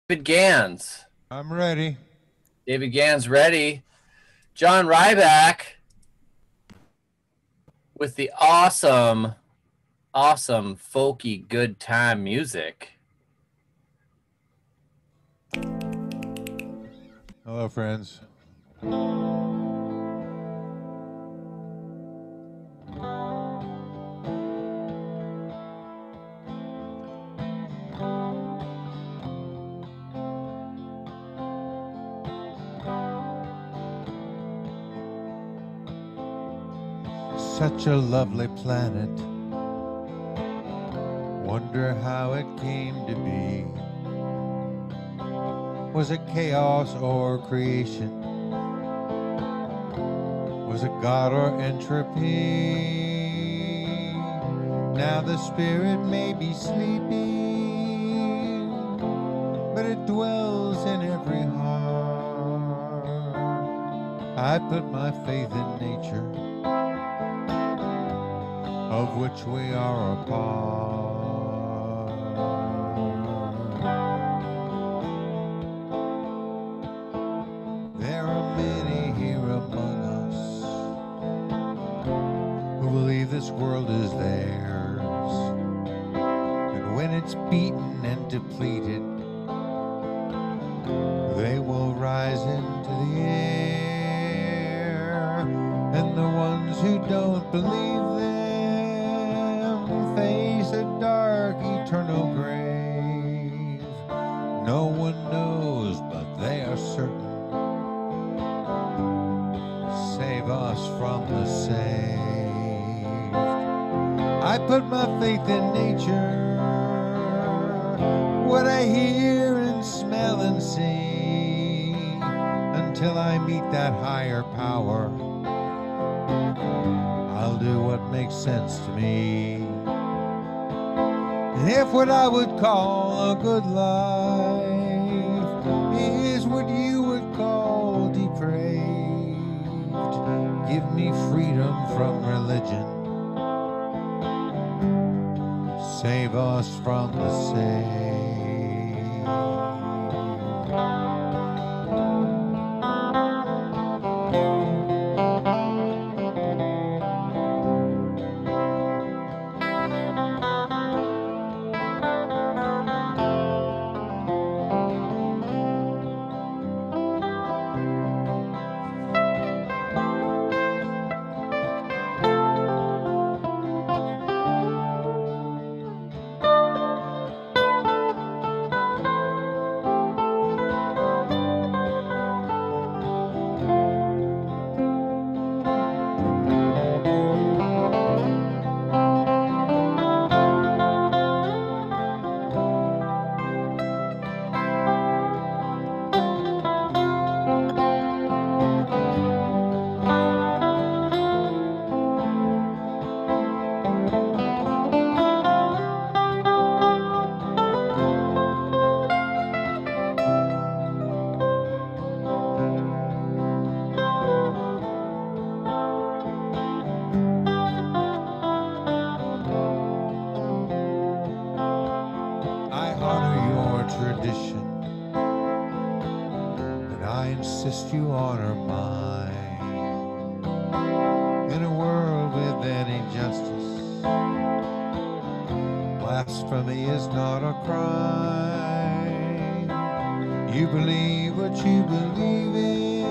David Gans. I'm ready. David Gans ready. John Ryback with the awesome folky good time music. Hello, friends. Such a lovely planet. Wonder how it came to be. Was it chaos or creation? Was it God or entropy? Now the spirit may be sleeping, but it dwells in every heart. I put my faith in nature, of which we are a part. There are many here among us who believe this world is theirs, and when it's beaten and depleted, they will rise into the air, and the ones who don't believe them face a dark eternal grave. No one knows, but they are certain. Save us from the saved. I put my faith in nature, what I hear and smell and see, until I meet that higher power. I'll do what makes sense to me. And if what I would call a good life is what you would call depraved, give me freedom from religion. Save us from the saved. I honor your tradition, and I insist you honor mine. In a world with any justice, blasphemy is not a crime. You believe what you believe in.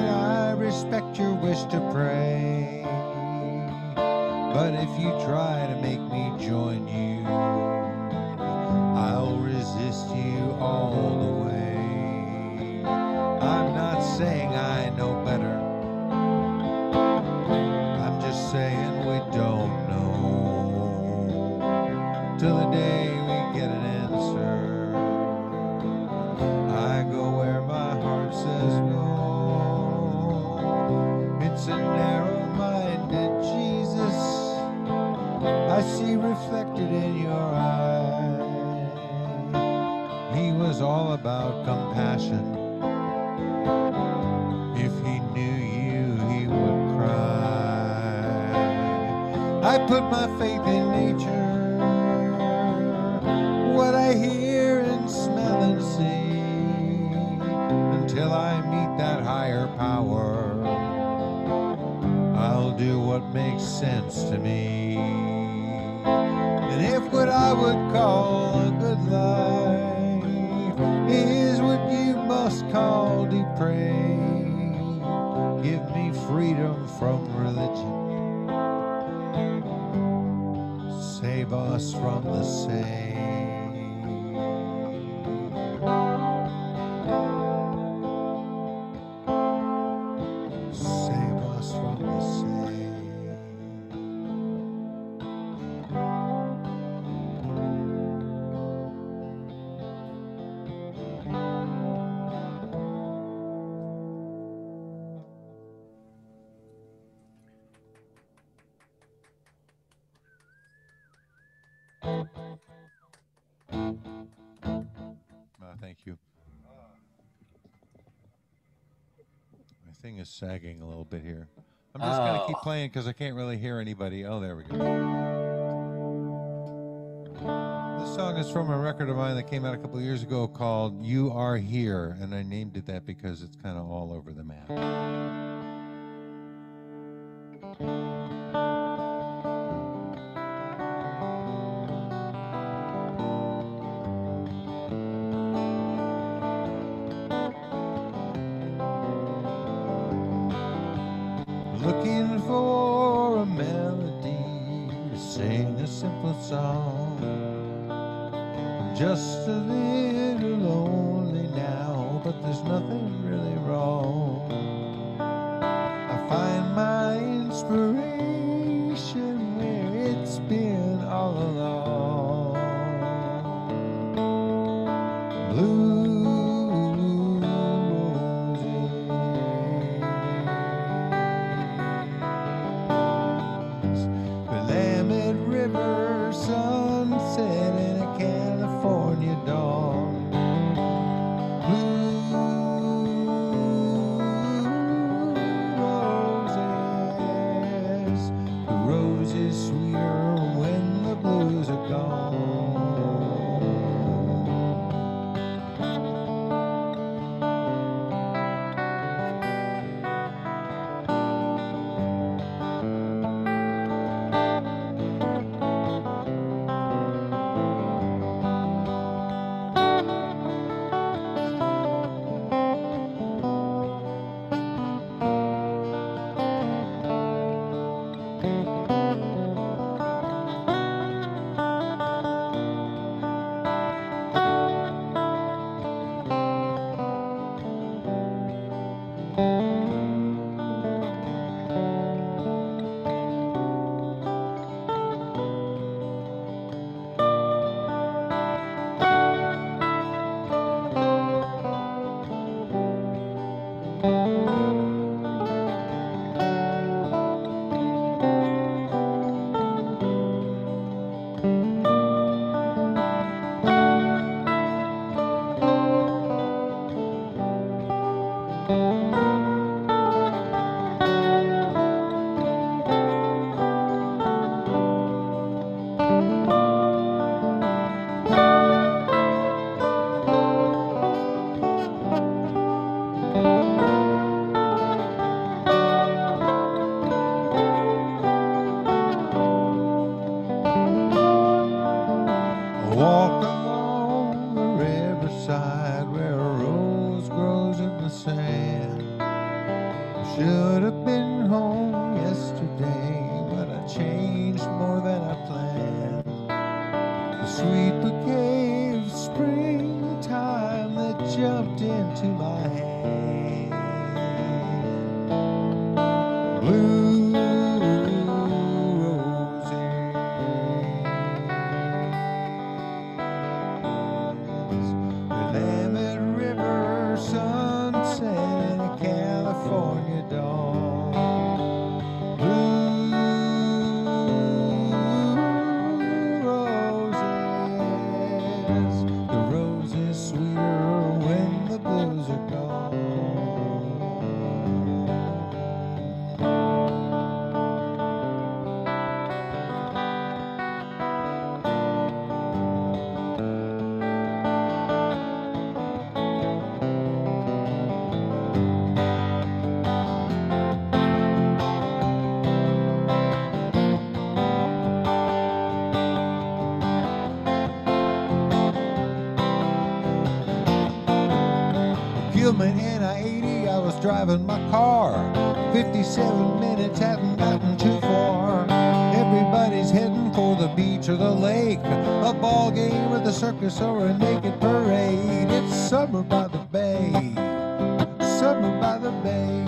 I respect your wish to pray, but if you try to make me join you, I'll resist you all the way. I'm not saying I know better, I'm just saying we don't know, till the day we get an answer. I go where my heart says go. It's a narrow-minded Jesus I see reflected in your eyes. He was all about compassion. If he knew you, he would cry. I put my faith in nature, what I hear and smell makes sense to me. And if what I would call a good life is what you must call depraved, give me freedom from religion, save us from the same. Save us from the same. Thank you. My thing is sagging a little bit here. I'm just going to keep playing because I can't really hear anybody. Oh, there we go. This song is from a record of mine that came out a couple of years ago called You Are Here, and I named it that because it's kind of all over the map. Looking for a melody to sing a simple song. I'm just a little lonely now, but there's nothing really wrong. I find my inspiration where it's been all along. Blue sunset in a California dawn. Blue roses, the rose is sweeter when the blues are gone. Walk along the riverside where a rose grows in the sand. I should have been home yesterday, but I changed more than I planned. The sweet bouquet of springtime that jumped into my hand. Blue sunset in a California dawn. Blue roses, the rose is sweeter when the blues are gone. Gilman and I-80, I was driving my car. 57 minutes, hadn't gotten too far. Everybody's heading for the beach or the lake, a ball game or the circus or a naked parade. It's summer by the bay, summer by the bay.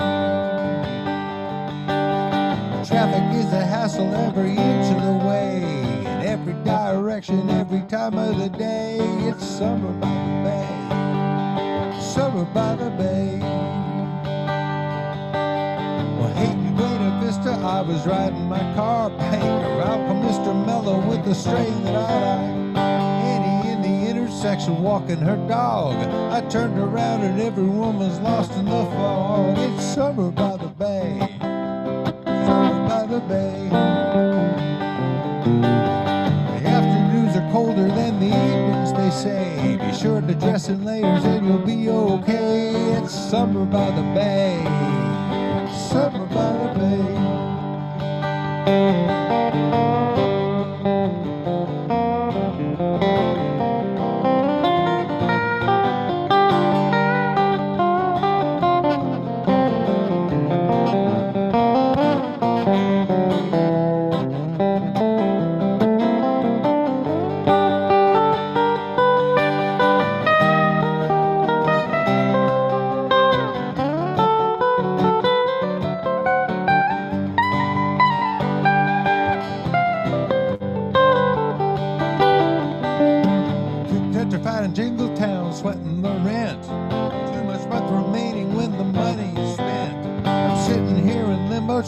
Traffic is a hassle every inch of the way, in every direction, every time of the day. It's summer by the bay, summer by the bay. Well, hating Buena Vista, I was riding my car, banker out from Mr. Mellow with the strain that I like. Annie in the intersection walking her dog. I turned around and every woman's lost in the fog. It's summer by the bay, summer by the bay. The afternoons are colder than the evenings, they say. Be sure to dress in layers and you'll be okay. It's summer by the bay, summer by the bay.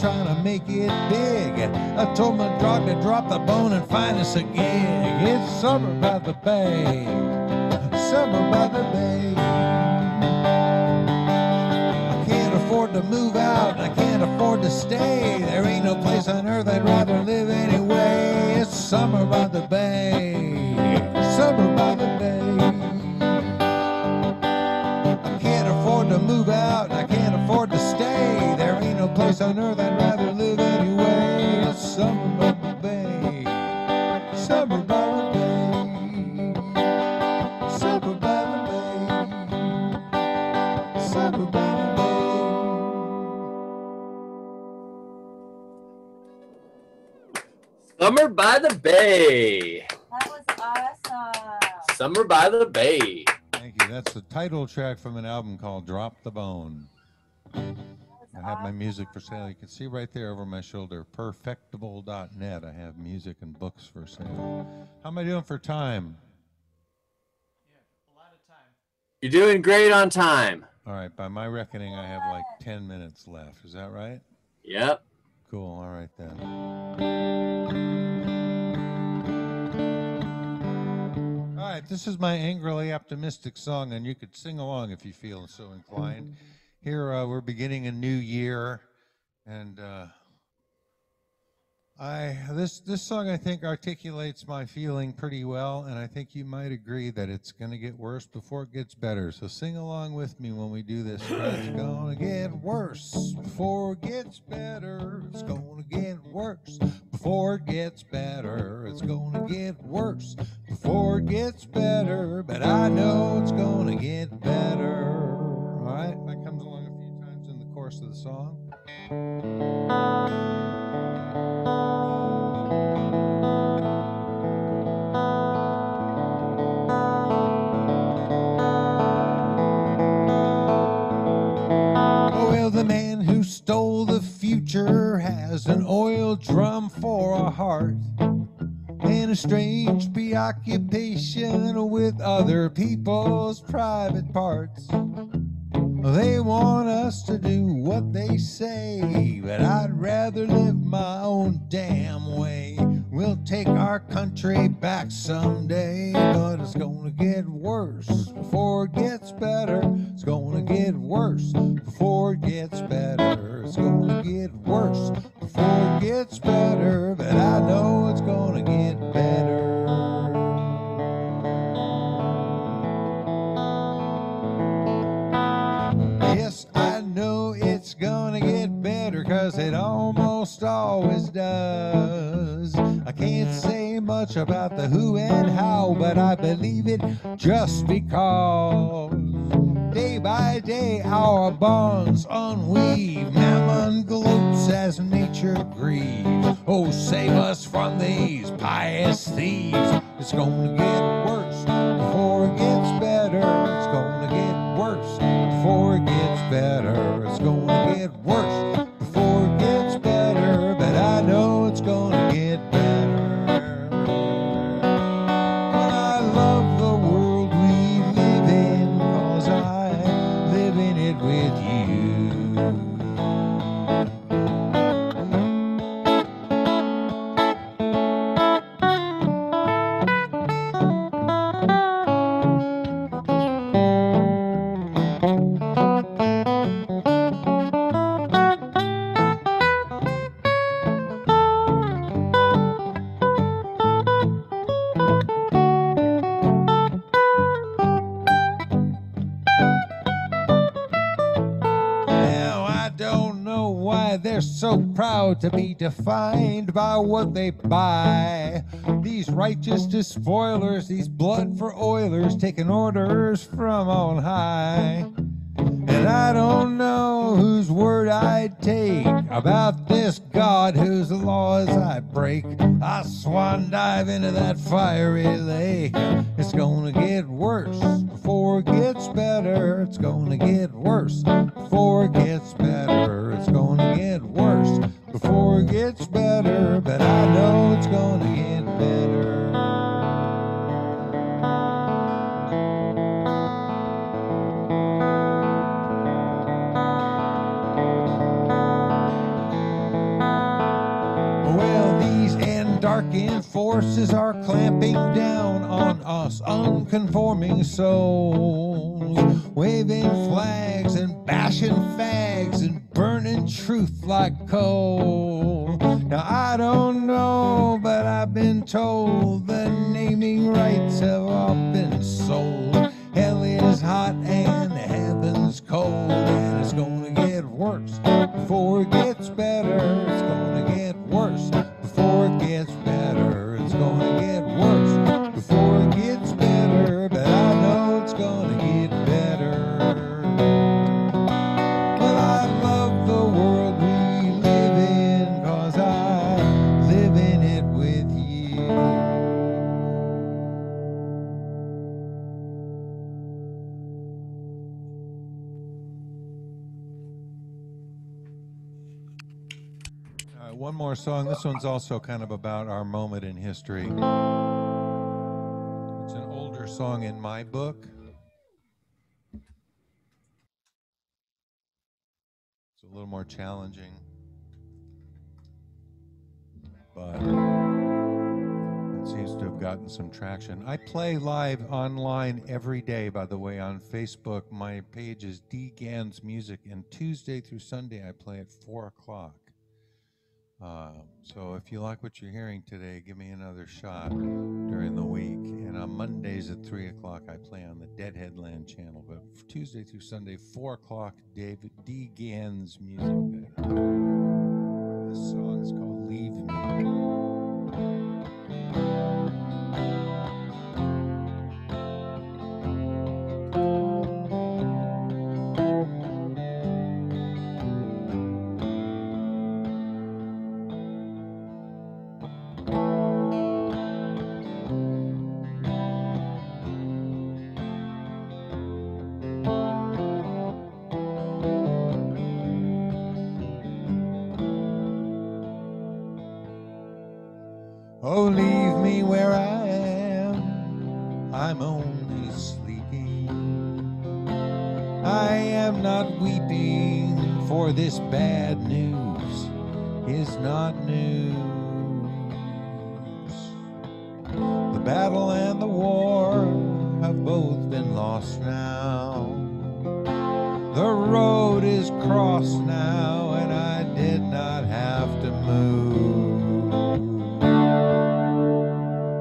Trying to make it big. I told my dog to drop the bone and find us a gig. It's summer by the bay, summer by the bay. I can't afford to move out, I can't afford to stay. There ain't no place on earth I'd rather live anyway. It's summer by the bay, summer by the bay. I can't afford to move out, I can't afford to stay. There ain't no place on earth I'd rather live anyway. It's summer by the bay, summer by the bay, summer by the bay, summer by the bay. Summer by the Bay. That was awesome. Summer by the Bay. Thank you. That's the title track from an album called Drop the Bone. I have my music for sale. You can see right there over my shoulder, perfectible.net. I have music and books for sale. How am I doing for time? Yeah, a lot of time. You're doing great on time. All right, by my reckoning, I have like 10 minutes left. Is that right? Yep. Cool, all right then. All right, this is my angrily optimistic song, and you could sing along if you feel so inclined. Here we're beginning a new year, and this song I think articulates my feeling pretty well, and I think you might agree that it's going to get worse before it gets better. So sing along with me when we do this. It's going to get worse before it gets better. It's going to get worse before it gets better. It's going to get worse before it gets better, but I know it's going to get better. All right, that comes along a few times in the course of the song. Oh, well, the man who stole the future has an oil drum for a heart and a strange preoccupation with other people's private parts. They want us to do what they say, but I'd rather live my own damn way. We'll take our country back someday, but it's gonna get worse before it gets better. It's gonna get worse before it gets better. It's gonna get worse before it gets better, but I know it's gonna get better. Yes, I know it's gonna get better, 'cause it almost always does. I can't say much about the who and how, but I believe it just because day by day our bonds unweave. Mammon gloats as nature grieves. Oh, save us from these pious thieves. It's gonna get worse before it gets better. It's gonna get worse before it gets better. It's gonna get worse before it gets better. But I know it's gonna get better. Well, I love the world we live in, 'cause I live in it with you. Now I don't know why they're so proud to be defined by what they buy. These righteous despoilers, these blood for oilers, taking orders from on high. And I don't know whose word I'd take about this God whose laws I break. I swan dive into that fiery lake. It's gonna get worse before it gets better. It's gonna get worse before it gets better. It's gonna get worse before it gets better. But I know it's gonna get better. Well, these darkened forces are clamping down on us unconforming souls, waving flags and bashing fags and burning truth like coal. Now I don't know, but I've been told the naming rights have all been sold. Hell is hot and heaven's cold, and it's gonna get worse before it gets better. It's gonna get worse before it gets better. It's gonna get worse before it gets better, but I know it's gonna get better. Well, I love the world we live in, 'cause I live in it with you. All right, one more song. This one's also kind of about our moment in history. It's an older song in my book. It's a little more challenging, but it seems to have gotten some traction. I play live online every day, by the way, on Facebook. My page is D Gans Music, and Tuesday through Sunday I play at 4 o'clock. So if you like what you're hearing today, give me another shot during the week. And on Mondays at 3 o'clock, I play on the Deadhead Land channel. But Tuesday through Sunday, 4 o'clock, David D. Gans Music. This song is called Leave Me. Oh, leave me where I am, I'm only sleeping. I am not weeping, for this bad news is not news. The battle and the war have both been lost now. The road is crossed now, and I did not have to move.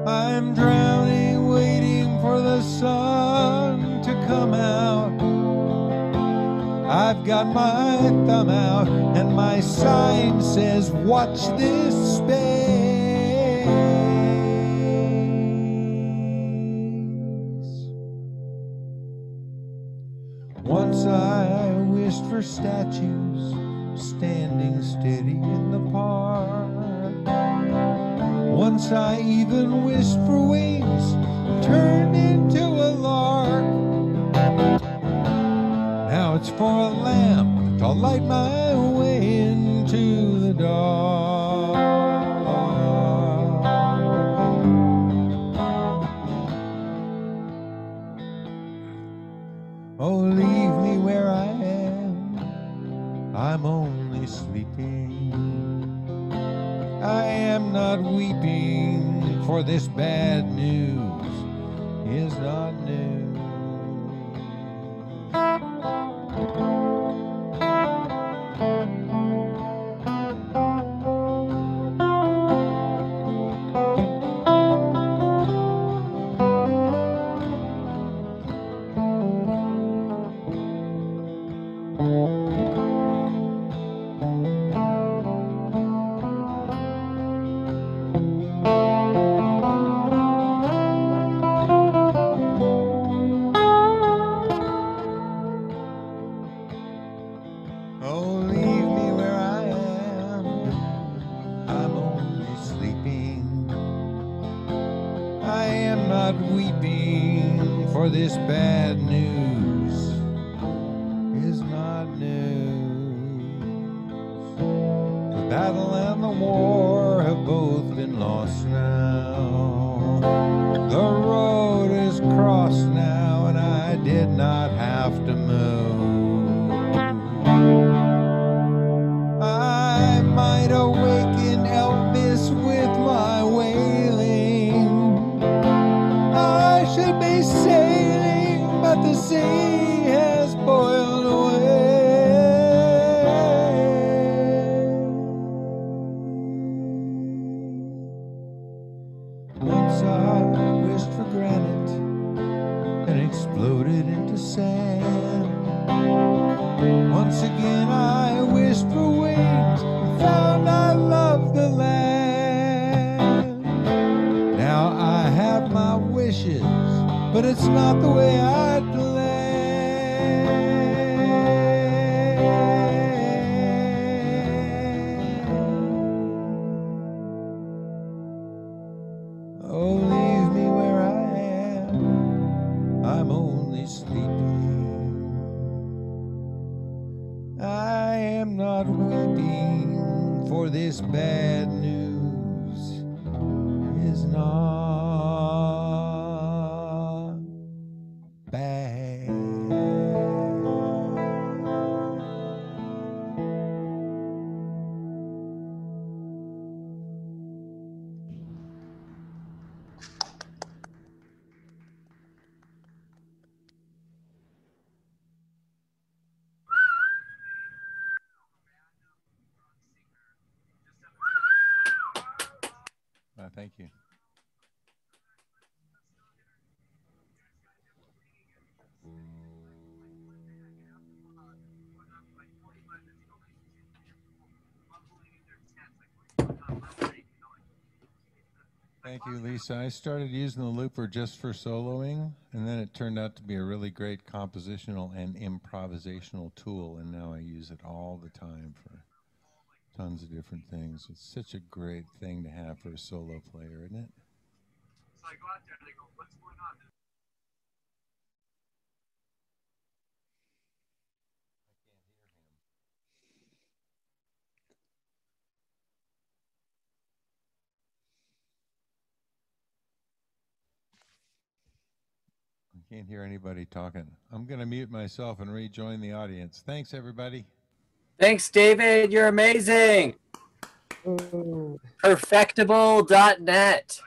I'm drowning, waiting for the sun to come out. I've got my thumb out, and my sign says, watch this space. Once I wished for statues standing steady in the park. Once I even wished for wings turned into a lark. Now it's for a lamp to light my way into the dark. Oh, leave me where I am, I'm only sleeping. I am not weeping, for this bad news is not new. Oh, leave me where I am, I'm only sleeping. I am not weeping, for this bad news is not news. The battle and the war have both been lost now. The road is crossed now, and I did not have to move. I might awaken Elvis with my wailing. I should be sailing, but the sea has boiled away. Once I wished for granite and exploded into sand. Once again I wished for wings and found I loved the land. Now I have my wishes, but it's not the way I'd planned. Oh, leave me where I am, I'm only sleeping. I am not weeping, for this bad news is not bad. Thank you. Thank you, Lisa. I started using the looper just for soloing, and then it turned out to be a really great compositional and improvisational tool, and now I use it all the time for tons of different things. It's such a great thing to have for a solo player, isn't it? So I go out there and they go, what's going on? I can't hear anybody talking. I'm going to mute myself and rejoin the audience. Thanks, everybody. Thanks, David. You're amazing. Perfectable.net.